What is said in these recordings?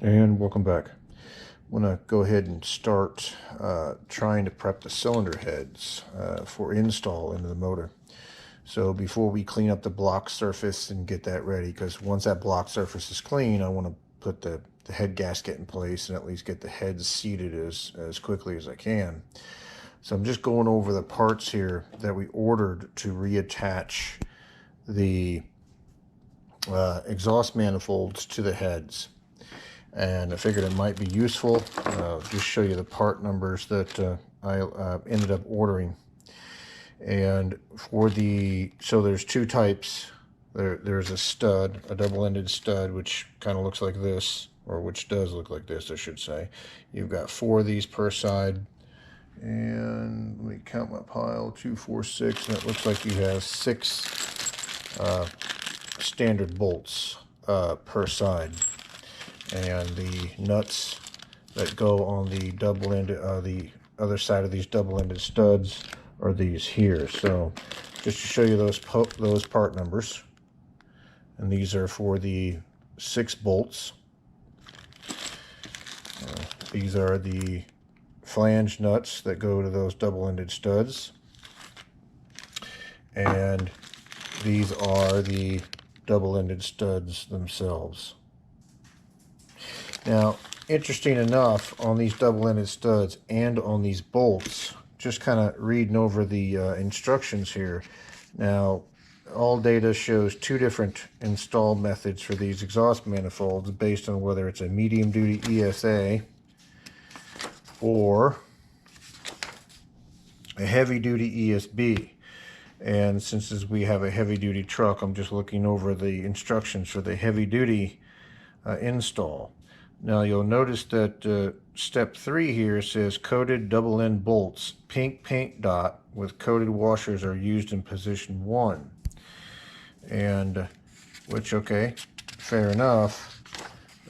And welcome back. I'm going to go ahead and start trying to prep the cylinder heads for install into the motor. So before we clean up the block surface and get that ready, because once that block surface is clean, I want to put the head gasket in place and at least get the heads seated as quickly as I can. So I'm just going over the parts here that we ordered to reattach the exhaust manifolds to the heads. And I figured it might be useful. Just show you the part numbers that I ended up ordering. And for so there's two types. There's a stud, a double-ended stud, which kind of looks like this, or which does look like this, I should say. You've got 4 of these per side. And let me count my pile, 2, 4, 6, and it looks like you have 6 standard bolts per side. And the nuts that go on the double-ended, the other side of these double-ended studs are these here. So just to show you those part numbers, and these are for the 6 bolts. These are the flange nuts that go to those double-ended studs, and these are the double-ended studs themselves. Now, interesting enough, on these double-ended studs and on these bolts, just kind of reading over the instructions here. Now, all data shows 2 different install methods for these exhaust manifolds based on whether it's a medium-duty ESA or a heavy-duty ESB. And since we have a heavy-duty truck, I'm just looking over the instructions for the heavy-duty install. Now you'll notice that step 3 here says coated double-end bolts, pink paint dot with coated washers are used in position 1. And which, okay, fair enough.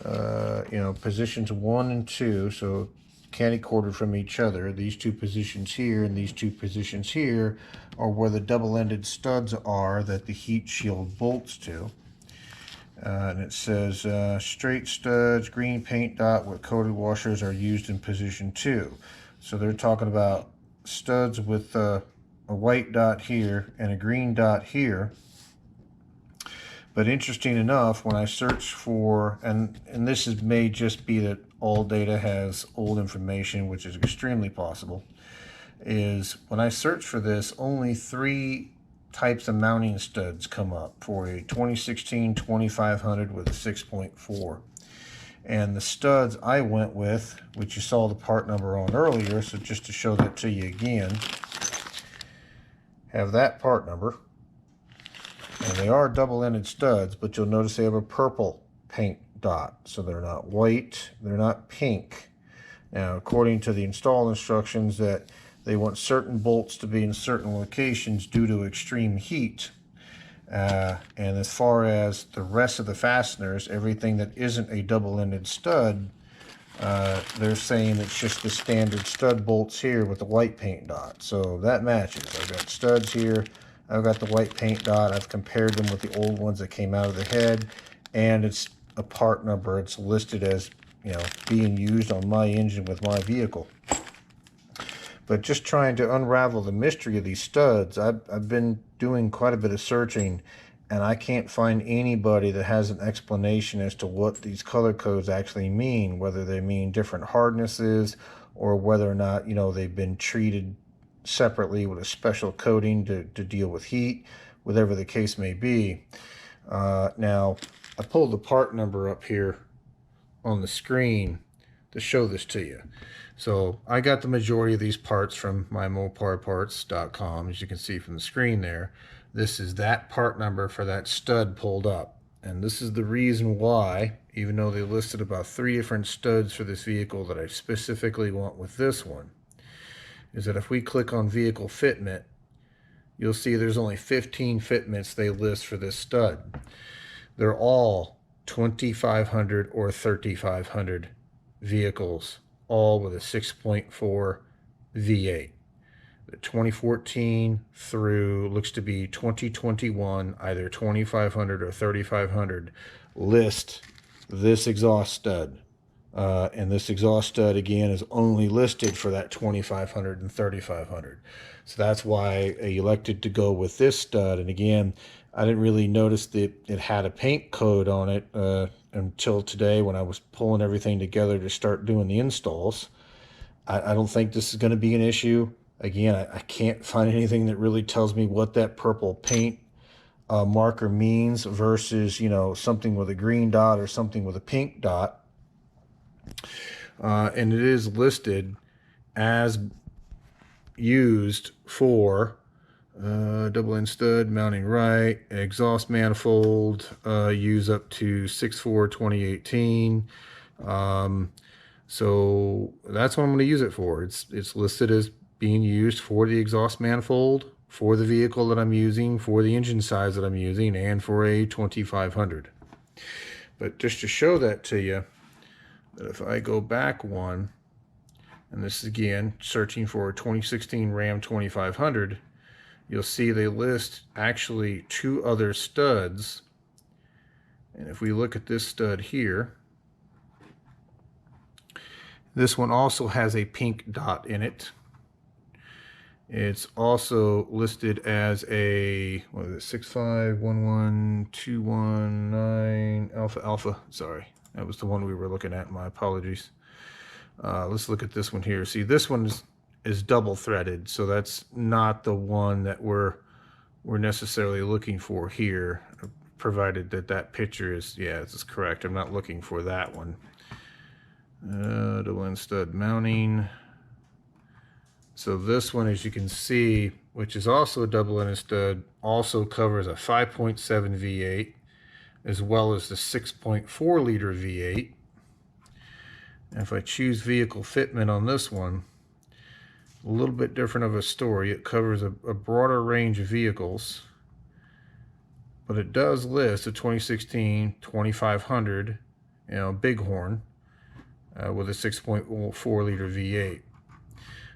You know, positions 1 and 2, so candy corded from each other. These 2 positions here and these 2 positions here are where the double-ended studs are that the heat shield bolts to. And it says straight studs, green paint dot with coated washers are used in position 2. So they're talking about studs with a white dot here and a green dot here. But interesting enough, when I search for, and this may just be that all data has old information, which is extremely possible, is when I search for this, only 3 types of mounting studs come up for a 2016 2500 with a 6.4. And the studs I went with, which you saw the part number on earlier, so just to show that to you again, have that part number. And they are double-ended studs, but you'll notice they have a purple paint dot. So they're not white, they're not pink. Now, according to the install instructions, that they want certain bolts to be in certain locations due to extreme heat. And as far as the rest of the fasteners, everything that isn't a double-ended stud, they're saying it's just the standard stud bolts here with the white paint dot. So that matches. I've got studs here. I've got the white paint dot. I've compared them with the old ones that came out of the head. And it's a part number. It's listed as, you know, being used on my engine with my vehicle. But just trying to unravel the mystery of these studs, I've been doing quite a bit of searching, and I can't find anybody that has an explanation as to what these color codes actually mean, whether they mean different hardnesses or whether or not, you know, they've been treated separately with a special coating to deal with heat, whatever the case may be. Now, I pulled the part number up here on the screen to show this to you. So I got the majority of these parts from mymoparparts.com, as you can see from the screen there. This is that part number for that stud pulled up. And this is the reason why, even though they listed about 3 different studs for this vehicle that I specifically want with this one, is that if we click on vehicle fitment, you'll see there's only 15 fitments they list for this stud. They're all 2500 or 3500 vehicles, all with a 6.4 V8. The 2014 through looks to be 2021, either 2500 or 3500, list this exhaust stud. And this exhaust stud, again, is only listed for that 2500 and 3500. So that's why I elected to go with this stud. And again, I didn't really notice that it had a paint code on it until today when I was pulling everything together to start doing the installs. I don't think this is going to be an issue. Again, I can't find anything that really tells me what that purple paint marker means versus, you know, something with a green dot or something with a pink dot. And it is listed as used for double end stud, mounting right, exhaust manifold, use up to 6/4/2018. So that's what I'm going to use it for. It's listed as being used for the exhaust manifold, for the vehicle that I'm using, for the engine size that I'm using, and for a 2500. But just to show that to you, that if I go back one, and this is again searching for a 2016 Ram 2500, you'll see they list actually 2 other studs. And if we look at this stud here, this one also has a pink dot in it. It's also listed as a, what is it, 6511219 alpha. Sorry, that was the one we were looking at. My apologies. Let's look at this one here. See, this one is double threaded, so that's not the one that we're necessarily looking for here, provided that that picture is, yeah, this is correct. I'm not looking for that one. Double end stud mounting. So this one, as you can see, which is also a double ended stud, also covers a 5.7 V8 as well as the 6.4 liter V8. And if I choose vehicle fitment on this one, a little bit different of a story. It covers a broader range of vehicles, but it does list a 2016 2500, you know, Bighorn with a 6.4 liter V8.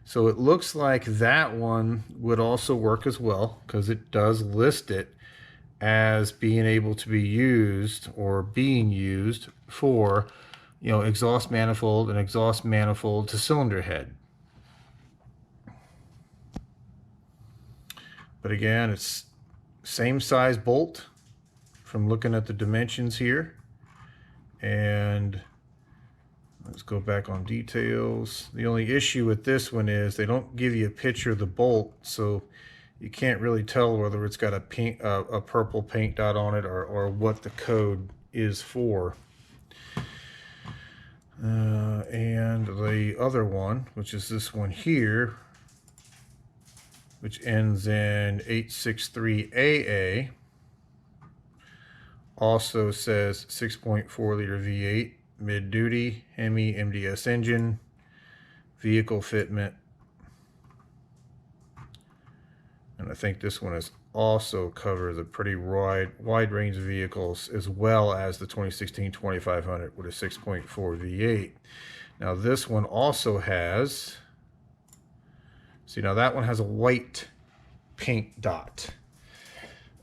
So it looks like that one would also work as well, because it does list it as being able to be used or being used for, you know, exhaust manifold and exhaust manifold to cylinder head. But again, it's same size bolt from looking at the dimensions here. And let's go back on details. The only issue with this one is they don't give you a picture of the bolt, so you can't really tell whether it's got a purple paint dot on it or what the code is for. And the other one, which is this one here, which ends in 863AA, also says 6.4 liter V8, mid-duty, hemi, MDS engine, vehicle fitment. And I think this one is also covers a pretty wide range of vehicles, as well as the 2016 2500 with a 6.4 V8. Now this one also has, see, now that one has a white pink dot.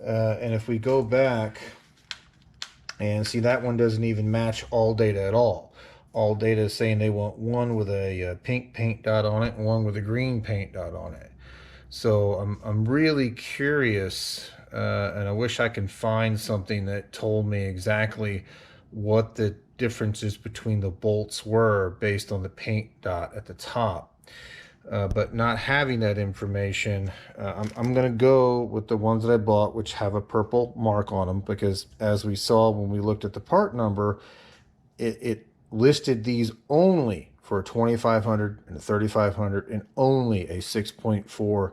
And if we go back and see, that one doesn't even match All Data at all. All Data is saying they want one with a pink paint dot on it and one with a green paint dot on it. So I'm really curious, and I wish I could find something that told me exactly what the differences between the bolts were based on the paint dot at the top. But not having that information, I'm going to go with the ones that I bought, which have a purple mark on them, because as we saw when we looked at the part number, it listed these only for a 2500 and a 3500 and only a 6.4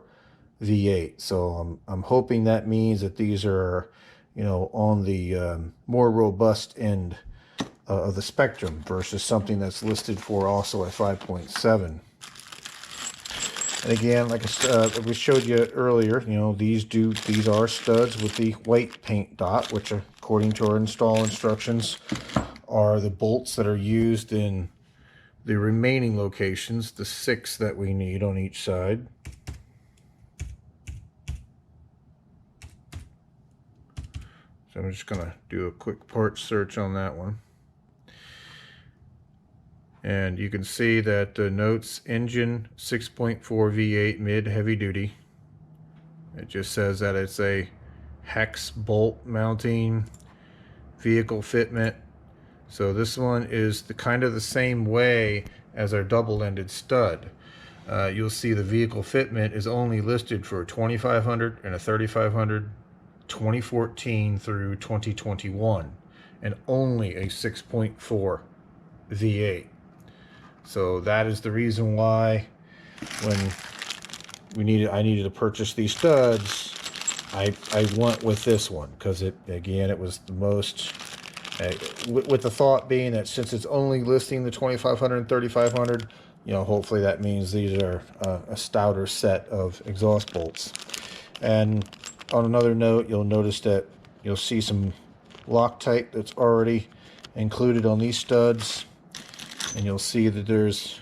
V8. So I'm hoping that means that these are, you know, on the more robust end of the spectrum versus something that's listed for also a 5.7. And again, like we showed you earlier, you know, these are studs with the white paint dot, which according to our install instructions are the bolts that are used in the remaining locations, the 6 that we need on each side. So I'm just going to do a quick part search on that one. And you can see that the notes engine 6.4 V8 mid heavy duty. It just says that it's a hex bolt mounting vehicle fitment. So this one is the kind of the same way as our double-ended stud. You'll see the vehicle fitment is only listed for a 2500 and a 3500, 2014 through 2021, and only a 6.4 V8. So that is the reason why when I needed to purchase these studs, I went with this one, because it was the most, with the thought being that since it's only listing the 2500 and 3500, hopefully that means these are a stouter set of exhaust bolts. And on another note, you'll notice that you'll see some Loctite that's already included on these studs, and you'll see that there's,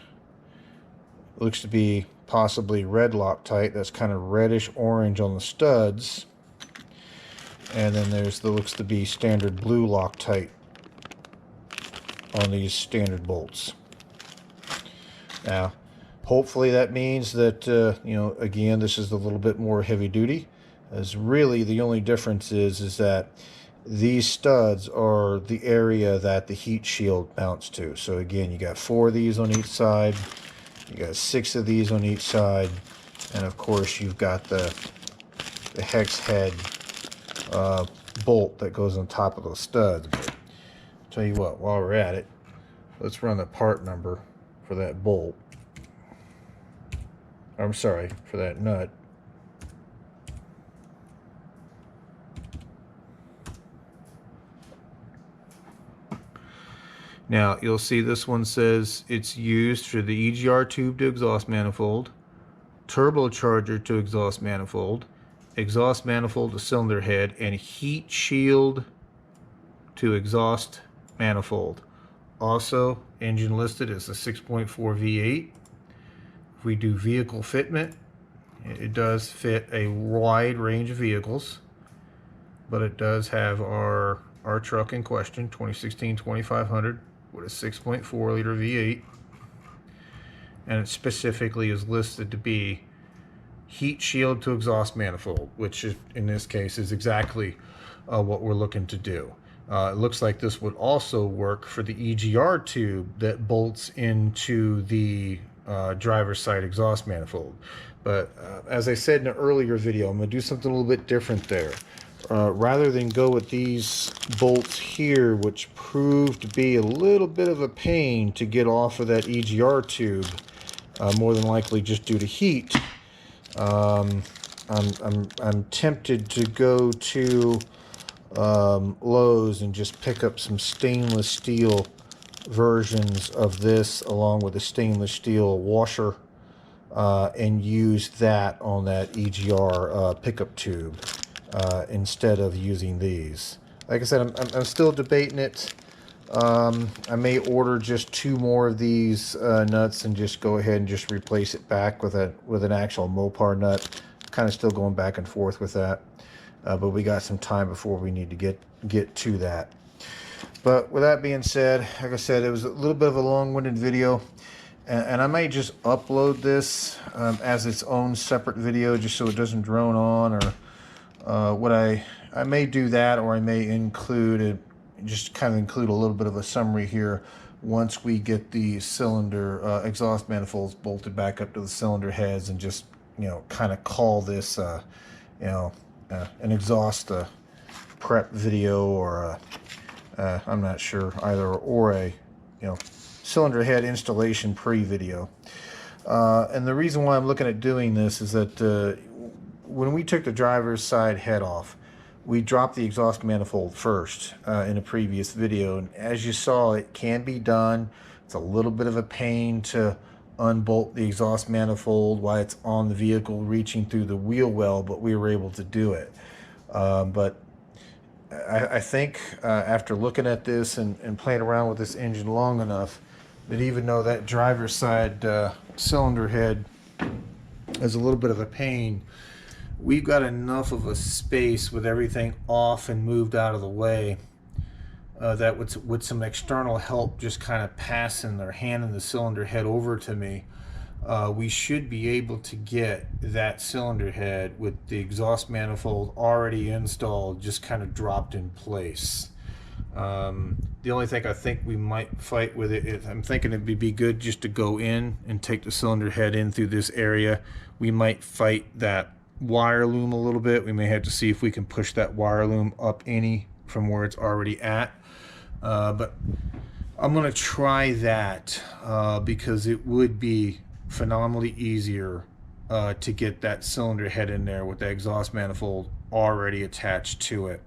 looks to be possibly red Loctite that's kind of reddish orange on the studs, and then there's looks to be standard blue Loctite on these standard bolts. Now hopefully that means that again, this is a little bit more heavy duty, as really the only difference is that these studs are the area that the heat shield mounts to. So again, you got 4 of these on each side, you got 6 of these on each side, and of course you've got the hex head bolt that goes on top of those studs. But I'll tell you what, while we're at it, let's run the part number for that bolt. I'm sorry, for that nut. Now you'll see this one says it's used for the EGR tube to exhaust manifold, turbocharger to exhaust manifold to cylinder head, and heat shield to exhaust manifold. Also, engine listed as a 6.4 V8. If we do vehicle fitment, it does fit a wide range of vehicles, but it does have our truck in question, 2016 2500 with a 6.4 liter V8, and it specifically is listed to be heat shield to exhaust manifold, which is, in this case, is exactly what we're looking to do. It looks like this would also work for the EGR tube that bolts into the driver's side exhaust manifold. But as I said in an earlier video, I'm going to do something a little bit different there. Rather than go with these bolts here, which proved to be a little bit of a pain to get off of that EGR tube, more than likely just due to heat, I'm tempted to go to Lowe's and just pick up some stainless steel versions of this along with a stainless steel washer, and use that on that EGR pickup tube instead of using these. Like I said, I'm still debating it. I may order just 2 more of these nuts and just go ahead and just replace it back with an actual Mopar nut. Kind of still going back and forth with that, but we got some time before we need to get to that. But with that being said, like I said, it was a little bit of a long-winded video, and I may just upload this as its own separate video just so it doesn't drone on, or what I may do that, or I may include it, just kind of include a little bit of a summary here once we get the cylinder exhaust manifolds bolted back up to the cylinder heads, and just kind of call this an exhaust prep video, or I'm not sure either, or a cylinder head installation pre-video. And the reason why I'm looking at doing this is that when we took the driver's side head off, we dropped the exhaust manifold first in a previous video, and as you saw, it can be done. It's a little bit of a pain to unbolt the exhaust manifold while it's on the vehicle reaching through the wheel well, but we were able to do it. But I think after looking at this and playing around with this engine long enough, that even though that driver's side cylinder head is a little bit of a pain, we've got enough of a space with everything off and moved out of the way that with some external help, just kind of passing their hand in the cylinder head over to me, we should be able to get that cylinder head with the exhaust manifold already installed, just kind of dropped in place. The only thing I think we might fight with it is, I'm thinking it'd be good just to go in and take the cylinder head in through this area. We might fight that wire loom a little bit. We may have to see if we can push that wire loom up any from where it's already at. But I'm going to try that because it would be phenomenally easier to get that cylinder head in there with the exhaust manifold already attached to it,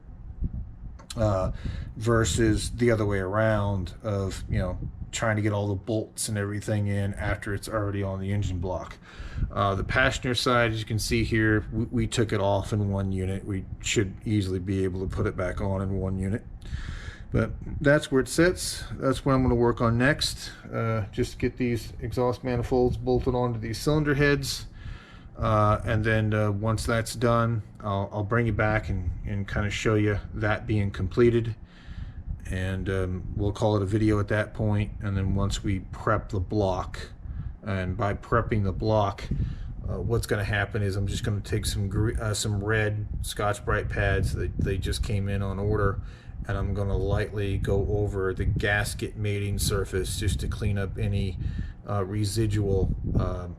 versus the other way around of, you know, trying to get all the bolts and everything in after it's already on the engine block. The passenger side, as you can see here, we took it off in one unit. We should easily be able to put it back on in one unit. But that's where it sits. That's what I'm going to work on next. Just get these exhaust manifolds bolted onto these cylinder heads. And then once that's done, I'll bring you back and kind of show you that being completed. And we'll call it a video at that point. And then once we prep the block, and by prepping the block, what's going to happen is I'm just going to take some red Scotch-Brite pads that they just came in on order, and I'm going to lightly go over the gasket mating surface just to clean up any residual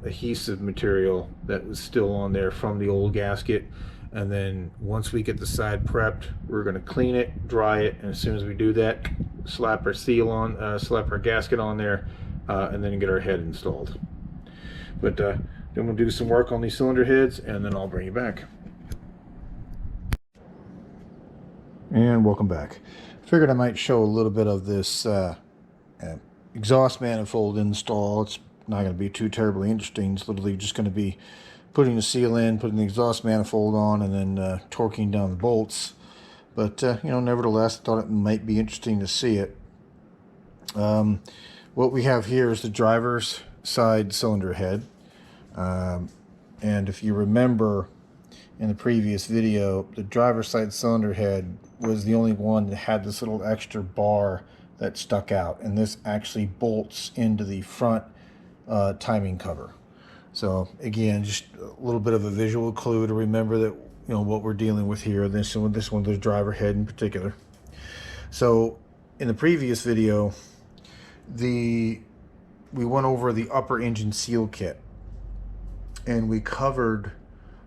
adhesive material that was still on there from the old gasket. And then once we get the side prepped, we're going to clean it, dry it, and as soon as we do that, slap our seal on, slap our gasket on there, and then get our head installed. But then we'll do some work on these cylinder heads, and then I'll bring you back. And welcome back. Figured I might show a little bit of this exhaust manifold install. It's not going to be too terribly interesting. It's literally just going to be putting the seal in, putting the exhaust manifold on, and then torquing down the bolts. But you know, nevertheless, I thought it might be interesting to see it. What we have here is the driver's side cylinder head. And if you remember in the previous video, the driver's side cylinder head was the only one that had this little extra bar that stuck out, and this actually bolts into the front timing cover. So again, just a little bit of a visual clue to remember that, you know, what we're dealing with here. This one, the driver head in particular. So in the previous video, we went over the upper engine seal kit, and we covered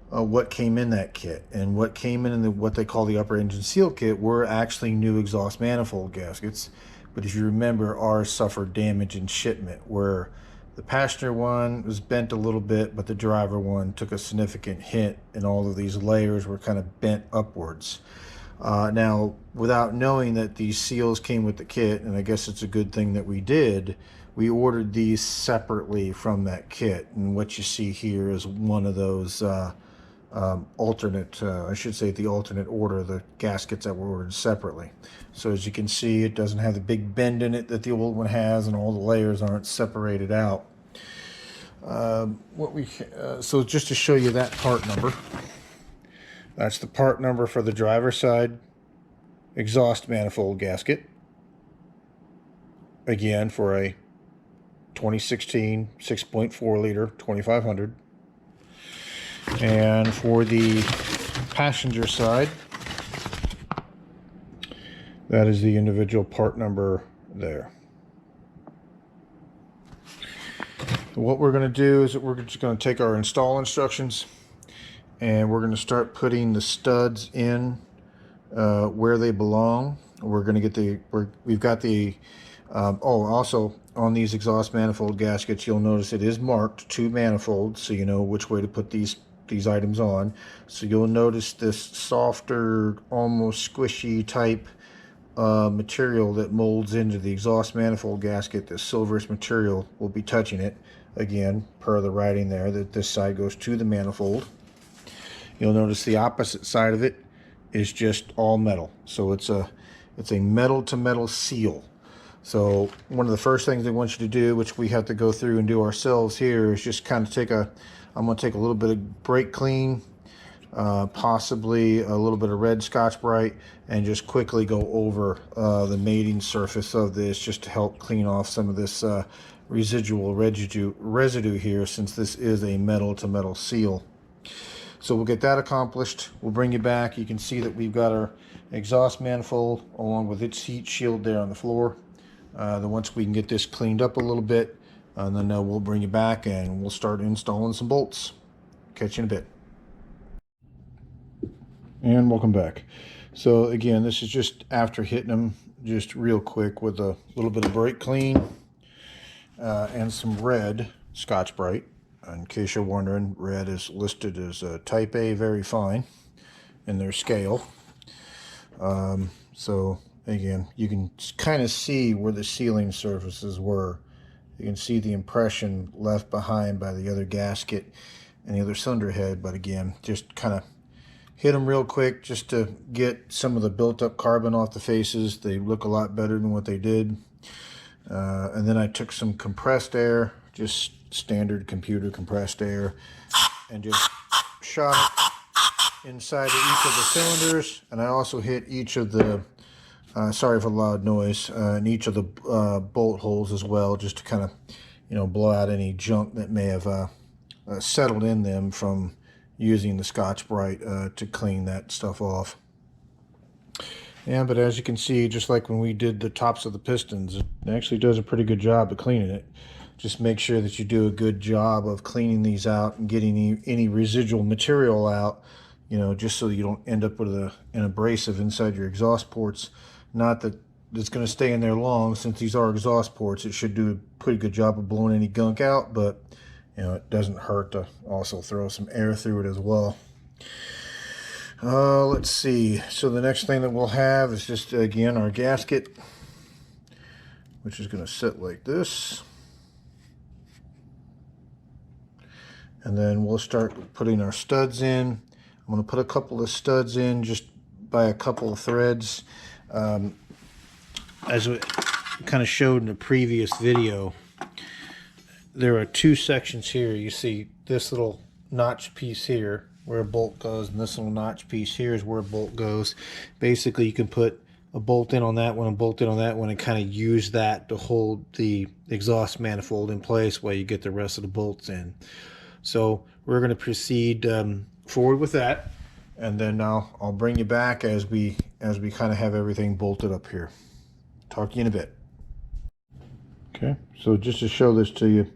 what came in that kit. And what came in what they call the upper engine seal kit were actually new exhaust manifold gaskets. But if you remember, ours suffered damage in shipment, where the passenger one was bent a little bit, but the driver one took a significant hit, and all of these layers were kind of bent upwards. Now, without knowing that these seals came with the kit, and I guess it's a good thing that we did, we ordered these separately from that kit. And what you see here is one of those alternate, I should say the alternate order, the gaskets that were ordered separately. So as you can see, it doesn't have the big bend in it that the old one has, and all the layers aren't separated out. So just to show you that part number, that's the part number for the driver's side exhaust manifold gasket. Again, for a 2016 6.4 liter 2500. And for the passenger side, that is the individual part number there. What we're going to do is that we're just going to take our install instructions, and we're going to start putting the studs in where they belong. We're going to get we've got the also on these exhaust manifold gaskets, you'll notice it is marked to manifolds, so you know which way to put these items on. So you'll notice this softer, almost squishy type material that molds into the exhaust manifold gasket. This silverish material will be touching it, again per the writing there, that this side goes to the manifold. You'll notice the opposite side of it is just all metal, so it's a metal to metal seal. So one of the first things they want you to do, which we have to go through and do ourselves here, is just kind of I'm going to take a little bit of brake clean, possibly a little bit of red Scotch-Brite, and just quickly go over the mating surface of this just to help clean off some of this residual residue here, since this is a metal-to-metal seal. So we'll get that accomplished. We'll bring you back. You can see that we've got our exhaust manifold along with its heat shield there on the floor. Then once we can get this cleaned up a little bit, and then we'll bring you back and we'll start installing some bolts. Catch you in a bit. And welcome back. So again, this is just after hitting them just real quick with a little bit of brake clean and some red Scotch-Brite. In case you're wondering, red is listed as type A very fine in their scale. So again, you can kind of see where the sealing surfaces were. You can see the impression left behind by the other gasket and the other cylinder head, but again, just kind of hit them real quick just to get some of the built-up carbon off the faces. They look a lot better than what they did. And then I took some compressed air, just standard computer compressed air, and just shot it inside of each of the cylinders. And I also hit each of the, sorry for the loud noise, in each of the bolt holes as well, just to kind of, blow out any junk that may have settled in them from using the Scotch-Brite to clean that stuff off. But as you can see, just like when we did the tops of the pistons, it actually does a pretty good job of cleaning it. Just make sure that you do a good job of cleaning these out and getting any residual material out, just so you don't end up with an abrasive inside your exhaust ports. Not that it's going to stay in there long, since these are exhaust ports. It should do a pretty good job of blowing any gunk out, but it doesn't hurt to also throw some air through it as well. Let's see. So the next thing that we'll have is just, again, our gasket, which is going to sit like this. And then we'll start putting our studs in. I'm going to put a couple of studs in just by a couple of threads. As we kind of showed in the previous video, there are two sections here. You see this little notch piece here where a bolt goes, and this little notch piece here is where a bolt goes. Basically, you can put a bolt in on that one, a bolt in on that one, and kind of use that to hold the exhaust manifold in place while you get the rest of the bolts in. So we're going to proceed forward with that, and then I'll bring you back as we kind of have everything bolted up here. Talk to you in a bit. Okay, so just to show this to you,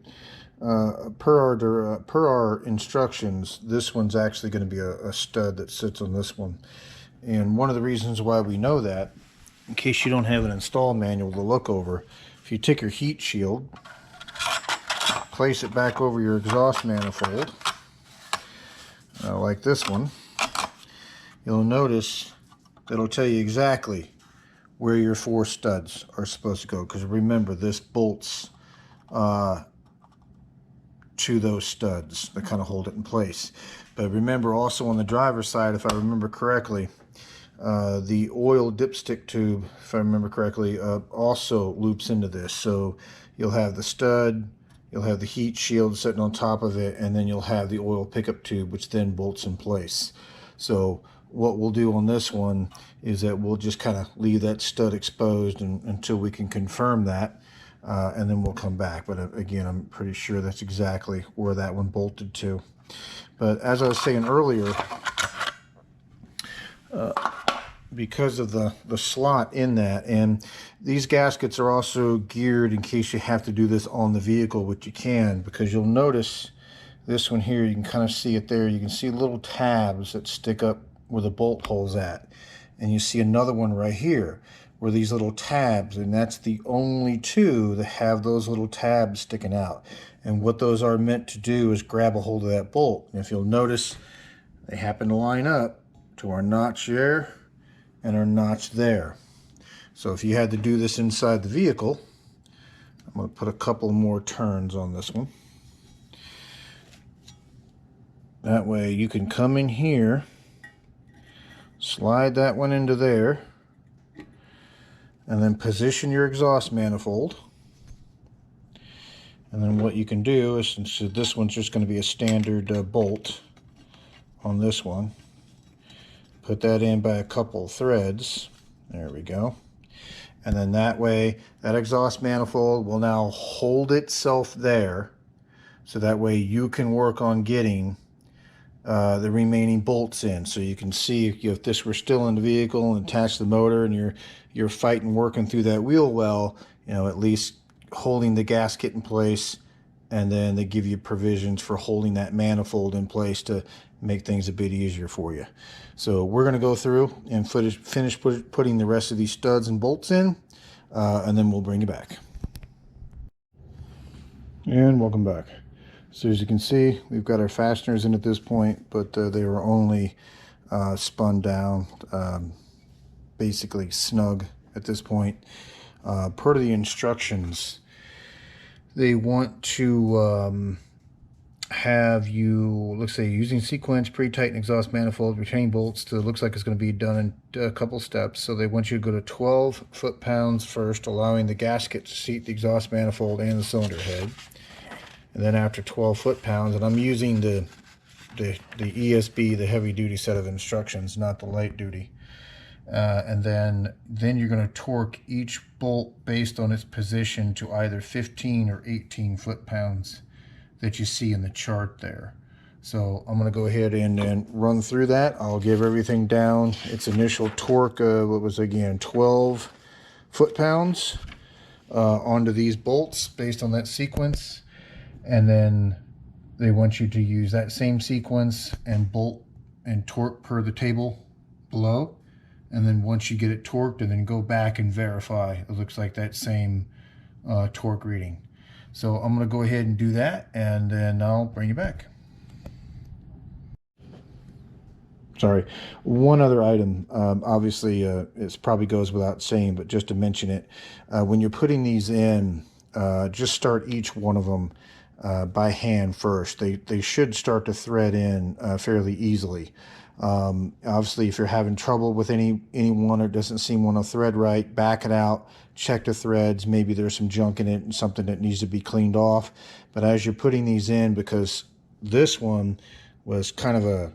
per our instructions, this one's actually going to be a stud that sits on this one. And one of the reasons why we know that, in case you don't have an install manual to look over, if you take your heat shield, place it back over your exhaust manifold, like this one, you'll notice it'll tell you exactly where your 4 studs are supposed to go, because remember, this bolts to those studs that kind of hold it in place. But remember also on the driver's side, if I remember correctly, the oil dipstick tube, if I remember correctly, also loops into this. So you'll have the stud, you'll have the heat shield sitting on top of it, and then you'll have the oil pickup tube, which then bolts in place. So what we'll do on this one is that we'll just kind of leave that stud exposed until we can confirm that, and then we'll come back. But again, I'm pretty sure that's exactly where that one bolted to. But as I was saying earlier, because of the slot in that, and these gaskets are also geared in case you have to do this on the vehicle, which you can, because you'll notice this one here, you can kind of see it there, you can see little tabs that stick up where the bolt hole's at, and you see another one right here where these little tabs, and that's the only two that have those little tabs sticking out. And what those are meant to do is grab a hold of that bolt. And if you'll notice, they happen to line up to our notch there and our notch there. So if you had to do this inside the vehicle, I'm going to put a couple more turns on this one. That way you can come in here, slide that one into there, and then position your exhaust manifold. And then what you can do is, since this one's just going to be a standard bolt on this one. Put that in by a couple threads. There we go. And then that way, that exhaust manifold will now hold itself there. So that way you can work on getting the remaining bolts in. So you can see if this were still in the vehicle and attached to the motor and you're fighting, working through that wheel well, you know, at least holding the gasket in place, and then they give you provisions for holding that manifold in place to make things a bit easier for you. So we're going to go through and finish putting the rest of these studs and bolts in, and then we'll bring you back. And welcome back. So as you can see, we've got our fasteners in at this point, but they were only spun down, basically snug at this point. Per the instructions, they want to have you, let's say, using sequence, pre-tighten exhaust manifold, retain bolts to, looks like it's going to be done in a couple steps. So they want you to go to 12 foot-pounds first, allowing the gasket to seat the exhaust manifold and the cylinder head. And then after 12 foot-pounds, and I'm using the ESB, the heavy-duty set of instructions, not the light-duty. And then you're going to torque each bolt based on its position to either 15 or 18 foot-pounds that you see in the chart there. So I'm going to go ahead and run through that. I'll give everything down. Its initial torque, what was again, 12 foot-pounds onto these bolts based on that sequence. And then they want you to use that same sequence and bolt and torque per the table below. And then once you get it torqued, and then go back and verify it looks like that same torque reading. So I'm going to go ahead and do that, and then I'll bring you back. Sorry, one other item, obviously it probably goes without saying, but just to mention it, when you're putting these in, just start each one of them by hand first. They should start to thread in fairly easily. Obviously, if you're having trouble with any one or doesn't seem want to thread right, back it out, check the threads. Maybe there's some junk in it and something that needs to be cleaned off. But as you're putting these in, because this one was kind of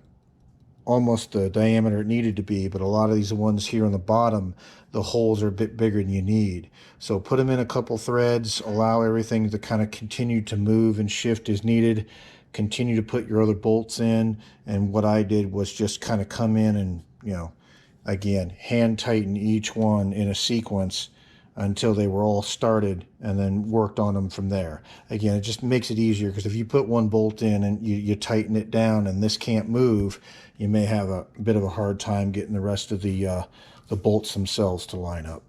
almost the diameter it needed to be, but a lot of these ones here on the bottom, the holes are a bit bigger than you need. So put them in a couple threads, allow everything to kind of continue to move and shift as needed. Continue to put your other bolts in, and what I did was just kind of come in and, you know, again, hand tighten each one in a sequence until they were all started, and then worked on them from there. Again, it just makes it easier, because if you put one bolt in and you tighten it down and this can't move, you may have a bit of a hard time getting the rest of the bolts themselves to line up.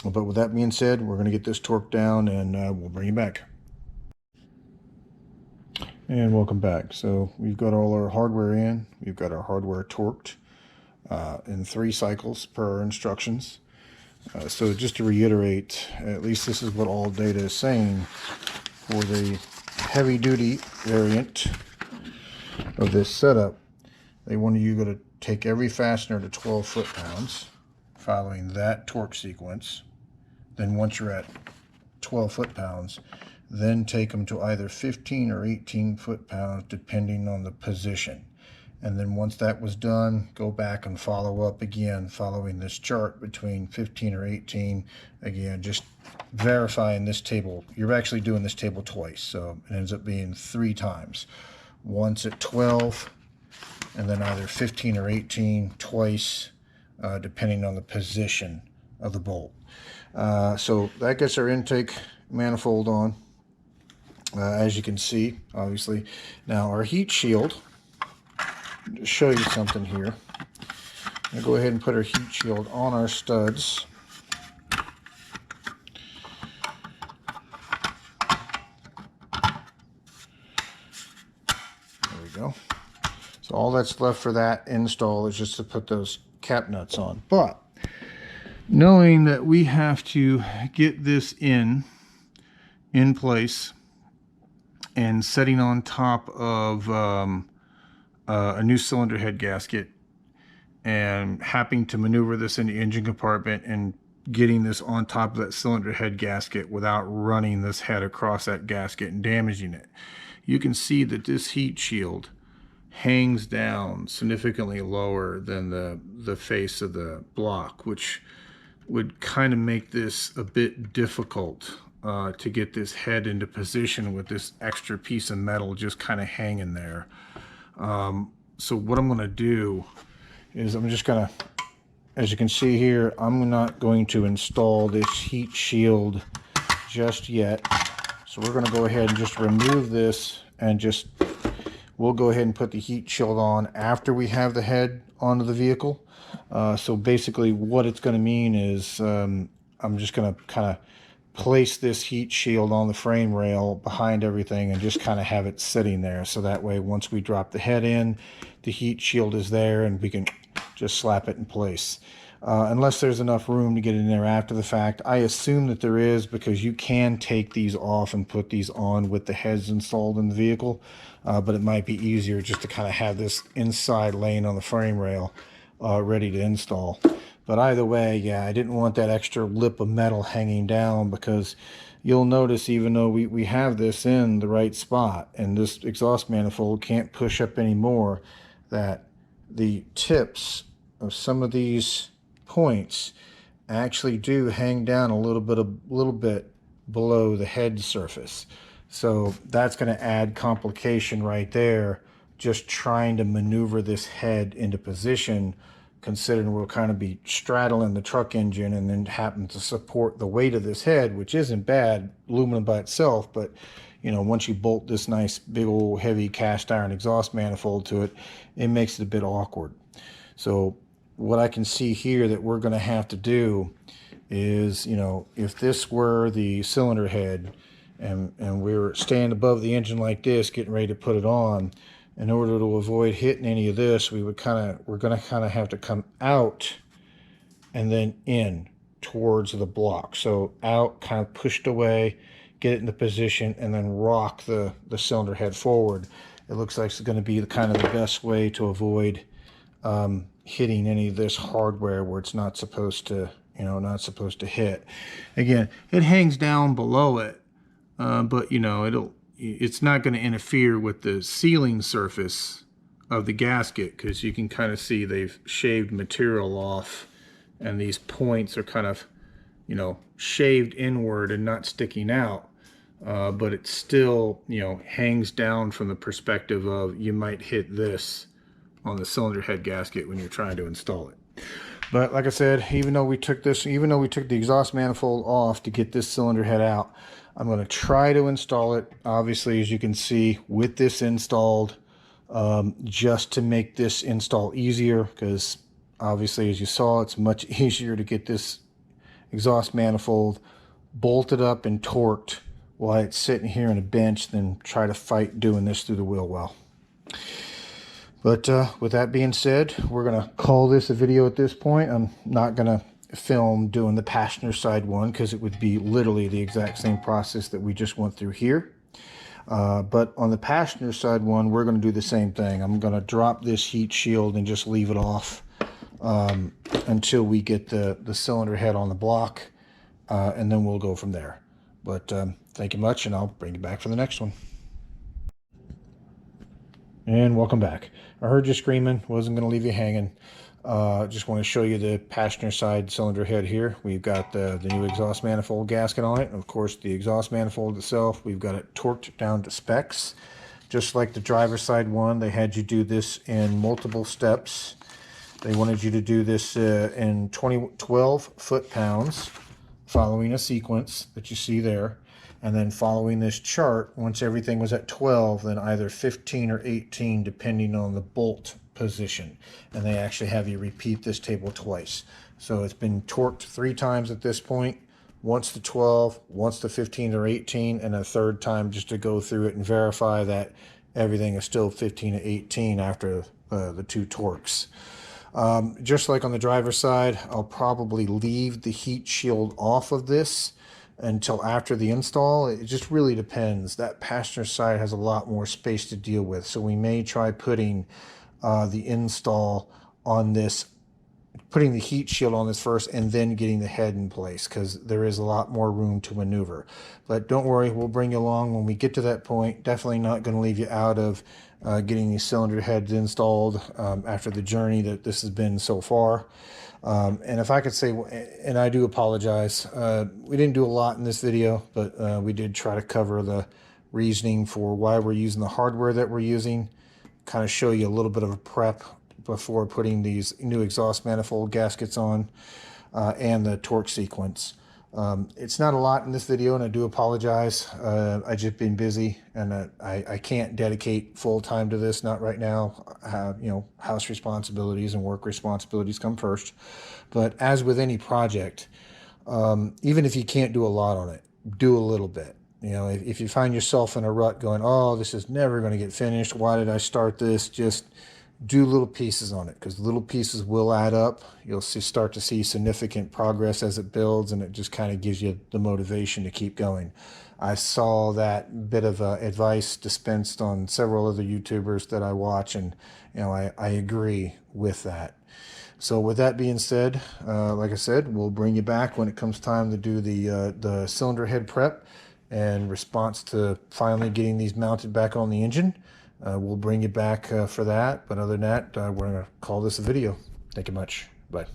But with that being said, we're going to get this torqued down, and we'll bring you back. And welcome back. So we've got all our hardware in. We've got our hardware torqued in 3 cycles per our instructions. So just to reiterate, at least this is what all data is saying for the heavy-duty variant of this setup. They want you to take every fastener to 12 foot-pounds, following that torque sequence. Then once you're at 12 foot-pounds, then take them to either 15 or 18 foot-pounds, depending on the position. And then once that was done, go back and follow up again, following this chart between 15 or 18. Again, just verifying this table. You're actually doing this table twice, so it ends up being 3 times. Once at 12, and then either 15 or 18 twice, depending on the position of the bolt. So that gets our intake manifold on. As you can see, obviously. Now our heat shield, to show you something here, I'm going to go ahead and put our heat shield on our studs. There we go. So all that's left for that install is just to put those cap nuts on. But knowing that we have to get this in place, and setting on top of a new cylinder head gasket, and having to maneuver this in the engine compartment and getting this on top of that cylinder head gasket without running this head across that gasket and damaging it. You can see that this heat shield hangs down significantly lower than the face of the block, which would kind of make this a bit difficult to get this head into position with this extra piece of metal just kind of hanging there. So what I'm going to do is I'm just going to, as you can see here, I'm not going to install this heat shield just yet. So we're going to go ahead and just remove this, and we'll go ahead and put the heat shield on after we have the head onto the vehicle. So basically what it's going to mean is I'm just going to kind of place this heat shield on the frame rail behind everything and just kind of have it sitting there. So that way, once we drop the head in, the heat shield is there and we can just slap it in place. Unless there's enough room to get in there after the fact. I assume that there is, because you can take these off and put these on with the heads installed in the vehicle. But it might be easier just to kind of have this inside laying on the frame rail ready to install. But either way, yeah, I didn't want that extra lip of metal hanging down, because you'll notice, even though we have this in the right spot and this exhaust manifold can't push up anymore, that the tips of some of these points actually do hang down a little bit below the head surface. So that's going to add complication right there, just trying to maneuver this head into position, considering we'll kind of be straddling the truck engine and then happen to support the weight of this head, which isn't bad, aluminum by itself, but you know, once you bolt this nice big old heavy cast iron exhaust manifold to it, it makes it a bit awkward. So what I can see here that we're going to have to do is, you know, if this were the cylinder head and we were standing above the engine like this, getting ready to put it on, in order to avoid hitting any of this, we're going to kind of have to come out and then in towards the block. So out, kind of pushed away, get it into position, and then rock the cylinder head forward. It looks like it's going to be the kind of the best way to avoid hitting any of this hardware where it's not supposed to, you know, not supposed to hit. Again, it hangs down below it, but you know, it's not going to interfere with the sealing surface of the gasket, because you can kind of see they've shaved material off, and these points are kind of, you know, shaved inward and not sticking out. But it still, you know, hangs down from the perspective of you might hit this on the cylinder head gasket when you're trying to install it. But like I said, even though we took the exhaust manifold off to get this cylinder head out, I'm going to try to install it, obviously, as you can see, with this installed, just to make this install easier, because obviously, as you saw, it's much easier to get this exhaust manifold bolted up and torqued while it's sitting here on a bench than try to fight doing this through the wheel well. But with that being said, we're going to call this a video at this point. I'm not going to film doing the passenger side one, because it would be literally the exact same process that we just went through here. But on the passenger side one, we're going to do the same thing. I'm going to drop this heat shield and just leave it off until we get the cylinder head on the block, and then we'll go from there. But thank you much, and I'll bring you back for the next one. And welcome back. I heard you screaming, wasn't going to leave you hanging. Just want to show you the passenger side cylinder head here. We've got the new exhaust manifold gasket on it. And of course, the exhaust manifold itself, we've got it torqued down to specs. Just like the driver's side one, they had you do this in multiple steps. They wanted you to do this in 12 foot-pounds, following a sequence that you see there. And then following this chart, once everything was at 12, then either 15 or 18, depending on the bolt position. And they actually have you repeat this table twice. So it's been torqued 3 times at this point. Once to 12, once to 15 or 18, and a third time just to go through it and verify that everything is still 15 to 18 after the 2 torques. Just like on the driver's side, I'll probably leave the heat shield off of this until after the install. It just really depends. That passenger side has a lot more space to deal with, so we may try putting the install on this putting the heat shield on this first and then getting the head in place, because there is a lot more room to maneuver. But don't worry, we'll bring you along when we get to that point. Definitely not going to leave you out of getting these cylinder heads installed after the journey that this has been so far. And if I could say, and I do apologize, we didn't do a lot in this video, but we did try to cover the reasoning for why we're using the hardware that we're using, kind of show you a little bit of a prep before putting these new exhaust manifold gaskets on, and the torque sequence. It's not a lot in this video, and I do apologize. I've just been busy, and I can't dedicate full time to this, not right now. You know, house responsibilities and work responsibilities come first. But as with any project, even if you can't do a lot on it, do a little bit. You know, if you find yourself in a rut going, oh, this is never going to get finished, why did I start this? Just do little pieces on it, because little pieces will add up. You'll start to see significant progress as it builds, and it just kind of gives you the motivation to keep going. I saw that bit of advice dispensed on several other YouTubers that I watch, and you know, I agree with that. So with that being said, like I said, we'll bring you back when it comes time to do the cylinder head prep in response to finally getting these mounted back on the engine. We'll bring you back for that. But other than that, we're going to call this a video. Thank you much. Bye.